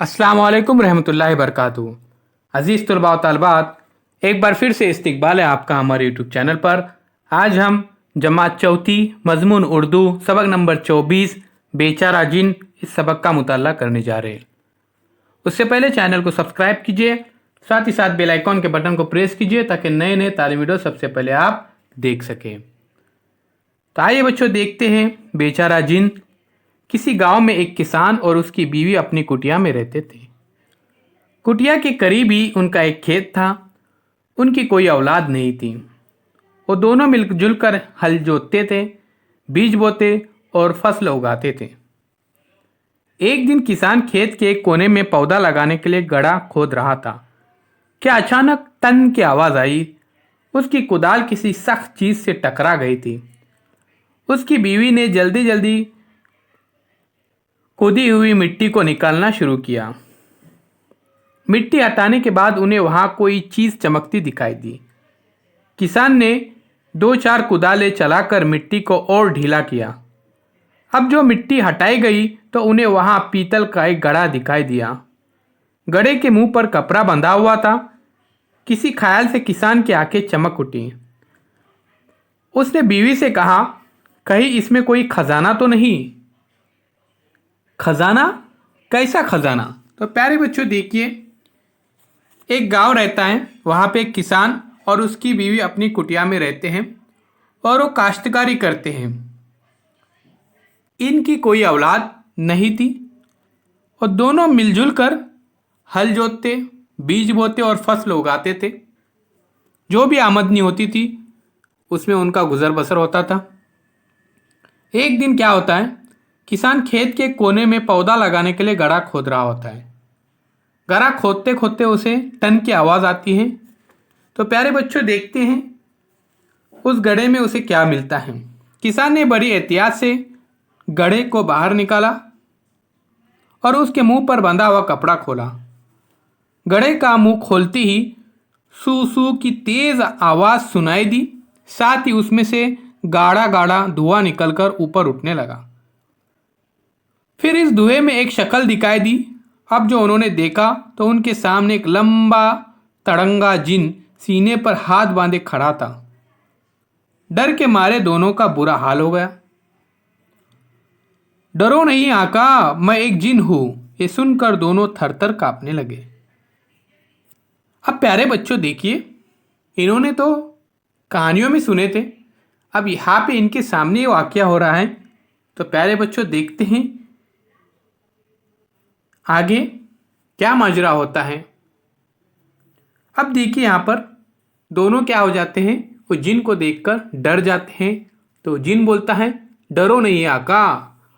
अस्सलाम वालेकुम रहमतुल्लाहि बरकातहू। अज़ीज़ तलबा व तालिबात, एक बार फिर से इस्तकबाल है आपका हमारे यूट्यूब चैनल पर। आज हम जमात चौथी मज़मून उर्दू सबक नंबर 24 बेचारा जिन इस सबक का मुताला करने जा रहे हैं। उससे पहले चैनल को सब्सक्राइब कीजिए, साथ ही साथ बेल आइकॉन के बटन को प्रेस कीजिए ताकि नए नए तालीमी वीडियो सबसे पहले आप देख सकें। तो आइए बच्चों, देखते हैं बेचारा जिन। किसी गांव में एक किसान और उसकी बीवी अपनी कुटिया में रहते थे। कुटिया के करीब ही उनका एक खेत था। उनकी कोई औलाद नहीं थी। वो दोनों मिलजुल कर हल जोतते थे, बीज बोते और फसल उगाते थे। एक दिन किसान खेत के एक कोने में पौधा लगाने के लिए गड्ढा खोद रहा था कि अचानक टन की आवाज़ आई। उसकी कुदाल किसी सख्त चीज़ से टकरा गई थी। उसकी बीवी ने जल्दी जल्दी खोदी हुई मिट्टी को निकालना शुरू किया। मिट्टी हटाने के बाद उन्हें वहां कोई चीज़ चमकती दिखाई दी। किसान ने दो चार कुदालें चलाकर मिट्टी को और ढीला किया। अब जो मिट्टी हटाई गई तो उन्हें वहां पीतल का एक घड़ा दिखाई दिया। घड़े के मुंह पर कपड़ा बंधा हुआ था। किसी ख्याल से किसान की आंखें चमक उठी। उसने बीवी से कहा, कहीं इसमें कोई खजाना तो नहीं? खजाना? कैसा खजाना? तो प्यारे बच्चों देखिए, एक गांव रहता है। वहाँ पे एक किसान और उसकी बीवी अपनी कुटिया में रहते हैं और वो काश्तकारी करते हैं। इनकी कोई औलाद नहीं थी और दोनों मिलजुल कर हल जोतते, बीज बोते और फसल उगाते थे। जो भी आमदनी होती थी उसमें उनका गुजर बसर होता था। एक दिन क्या होता है, किसान खेत के कोने में पौधा लगाने के लिए गड्ढा खोद रहा होता है। गड्ढा खोदते खोदते उसे टन की आवाज़ आती है। तो प्यारे बच्चों देखते हैं उस गड्ढे में उसे क्या मिलता है। किसान ने बड़ी एहतियात से गड्ढे को बाहर निकाला और उसके मुंह पर बंधा हुआ कपड़ा खोला। गड्ढे का मुंह खोलते ही सू सू की तेज आवाज़ सुनाई दी। साथ ही उसमें से गाढ़ा गाढ़ा धुआं निकलकर ऊपर उठने लगा। फिर इस धुएं में एक शक्ल दिखाई दी। अब जो उन्होंने देखा तो उनके सामने एक लंबा तड़ंगा जिन सीने पर हाथ बांधे खड़ा था। डर के मारे दोनों का बुरा हाल हो गया। डरो नहीं आका, मैं एक जिन हूं। ये सुनकर दोनों थरथर कांपने लगे। अब प्यारे बच्चों देखिए, इन्होंने तो कहानियों में सुने थे, अब यहाँ पे इनके सामने ये वाकया हो रहा है। तो प्यारे बच्चों देखते हैं आगे क्या माजरा होता है। अब देखिए यहाँ पर दोनों क्या हो जाते हैं, वो जिन को देखकर डर जाते हैं। तो जिन बोलता है, डरो नहीं आका।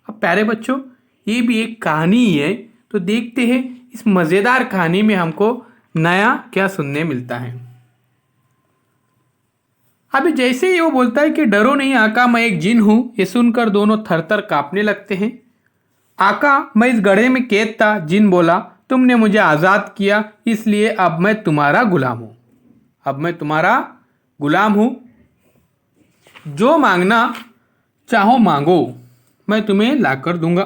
अब प्यारे बच्चों ये भी एक कहानी ही है, तो देखते हैं इस मज़ेदार कहानी में हमको नया क्या सुनने मिलता है। अभी जैसे ही वो बोलता है कि डरो नहीं आका, मैं एक जिन हूँ, ये सुनकर दोनों थरथर कांपने लगते हैं। आका, मैं इस गड्ढे में कैद था। जिन बोला, तुमने मुझे आज़ाद किया, इसलिए अब मैं तुम्हारा गुलाम हूँ। अब मैं तुम्हारा गुलाम हूँ। जो मांगना चाहो मांगो, मैं तुम्हें लाकर दूंगा।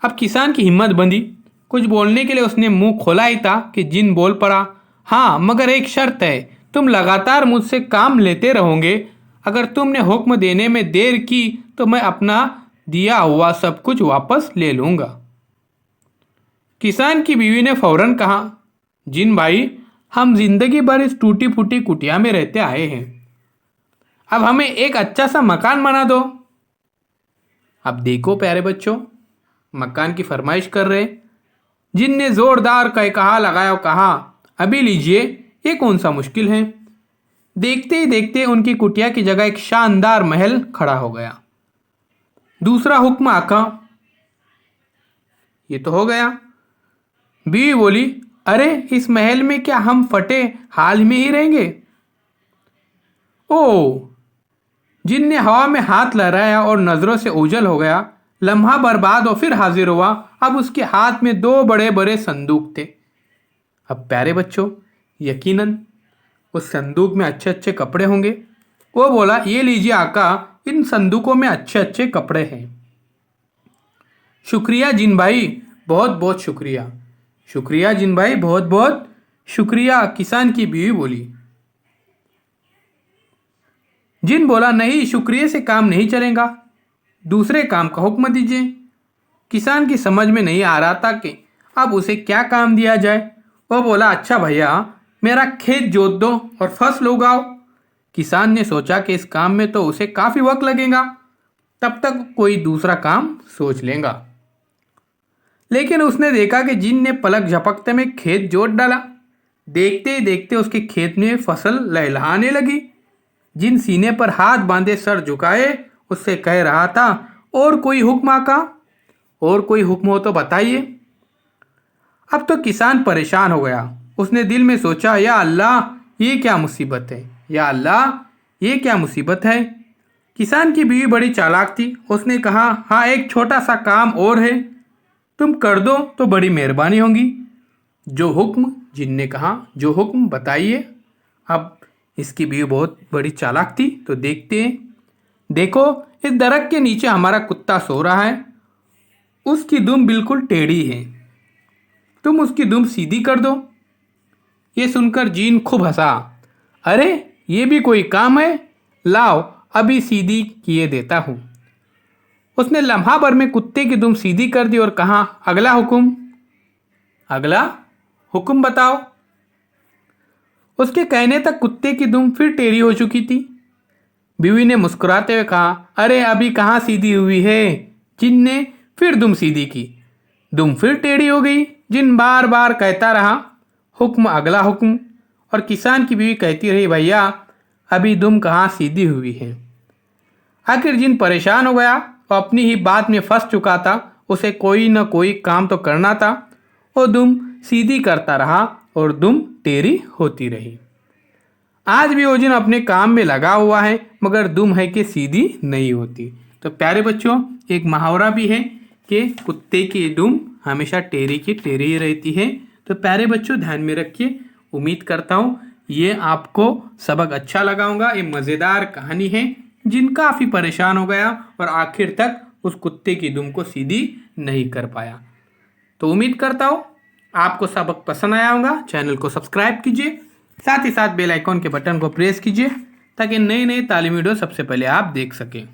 अब किसान की हिम्मत बंधी। कुछ बोलने के लिए उसने मुंह खोला ही था कि जिन बोल पड़ा, हाँ मगर एक शर्त है, तुम लगातार मुझसे काम लेते रहोगे। अगर तुमने हुक्म देने में देर की तो मैं अपना दिया हुआ सब कुछ वापस ले लूंगा। किसान की बीवी ने फौरन कहा, जिन भाई, हम जिंदगी भर इस टूटी फूटी कुटिया में रहते आए हैं, अब हमें एक अच्छा सा मकान बना दो। अब देखो प्यारे बच्चों, मकान की फरमाइश कर रहे। जिन ने जोरदार कहा लगाया और कहा, अभी लीजिए, ये कौन सा मुश्किल है। देखते ही देखते उनकी कुटिया की जगह एक शानदार महल खड़ा हो गया। दूसरा हुक्म आका। ये तो हो गया। बीवी बोली, अरे इस महल में क्या हम फटे हाल में ही रहेंगे? ओ! जिन ने हवा में हाथ लहराया और नजरों से ओझल हो गया। लम्हा बर्बाद और फिर हाजिर हुआ। अब उसके हाथ में दो बड़े बड़े संदूक थे। अब प्यारे बच्चों यकीनन उस संदूक में अच्छे अच्छे कपड़े होंगे। वो बोला, ये लीजिए आका, इन संदूकों में अच्छे अच्छे कपड़े हैं। शुक्रिया जिन भाई, बहुत बहुत शुक्रिया। शुक्रिया जिन भाई, बहुत बहुत शुक्रिया, किसान की बीवी बोली। जिन बोला, नहीं, शुक्रिया से काम नहीं चलेगा, दूसरे काम का हुक्म दीजिए। किसान की समझ में नहीं आ रहा था कि अब उसे क्या काम दिया जाए। वह बोला, अच्छा भैया, मेरा खेत जोत दो और फसल उगाओ। किसान ने सोचा कि इस काम में तो उसे काफी वक्त लगेगा, तब तक कोई दूसरा काम सोच लेगा। लेकिन उसने देखा कि जिन ने पलक झपकते में खेत जोत डाला। देखते ही देखते उसके खेत में फसल लहलहाने लगी। जिन सीने पर हाथ बांधे सर झुकाए उससे कह रहा था, और कोई हुक्म आका, और कोई हुक्म हो तो बताइए। अब तो किसान परेशान हो गया। उसने दिल में सोचा, या अल्लाह, ये क्या मुसीबत है, या अल्लाह, ये क्या मुसीबत है। किसान की बीवी बड़ी चालाक थी। उसने कहा, हाँ, एक छोटा सा काम और है, तुम कर दो तो बड़ी मेहरबानी होगी। जो हुक्म, जिन ने कहा, जो हुक्म बताइए। अब इसकी बीवी बहुत बड़ी चालाक थी, तो देखते हैं। देखो, इस दरख्त के नीचे हमारा कुत्ता सो रहा है, उसकी दुम बिल्कुल टेढ़ी है, तुम उसकी दुम सीधी कर दो। ये सुनकर जीन खूब हंसा। अरे, ये भी कोई काम है, लाओ अभी सीधी किए देता हूं। उसने लम्हा भर में कुत्ते की दुम सीधी कर दी और कहा, अगला हुक्म। अगला हुक्म बताओ। उसके कहने तक कुत्ते की दुम फिर टेढ़ी हो चुकी थी। बीवी ने मुस्कुराते हुए कहा, अरे अभी कहाँ सीधी हुई है। जिन ने फिर दुम सीधी की, दुम फिर टेढ़ी हो गई। जिन बार बार कहता रहा, हुक्म, अगला हुक्म, और किसान की बीवी कहती रही, भैया अभी दुम कहाँ सीधी हुई है। आखिर जिन परेशान हो गया। वो अपनी ही बात में फंस चुका था। उसे कोई न कोई काम तो करना था। वो दुम सीधी करता रहा और दुम टेढ़ी होती रही। आज भी वो जिन अपने काम में लगा हुआ है, मगर दुम है कि सीधी नहीं होती। तो प्यारे बच्चों, एक मुहावरा भी है कि कुत्ते की दुम हमेशा टेढ़ी की टेढ़ी ही रहती है। तो प्यारे बच्चों, ध्यान में रखिए। उम्मीद करता हूँ ये आपको सबक अच्छा लगा होगा। ये मज़ेदार कहानी है। जिन काफ़ी परेशान हो गया और आखिर तक उस कुत्ते की दुम को सीधी नहीं कर पाया। तो उम्मीद करता हूँ आपको सबक पसंद आया होगा। चैनल को सब्सक्राइब कीजिए, साथ ही साथ बेल आइकॉन के बटन को प्रेस कीजिए, ताकि नए नए तालीमी वीडियो सबसे पहले आप देख सकें।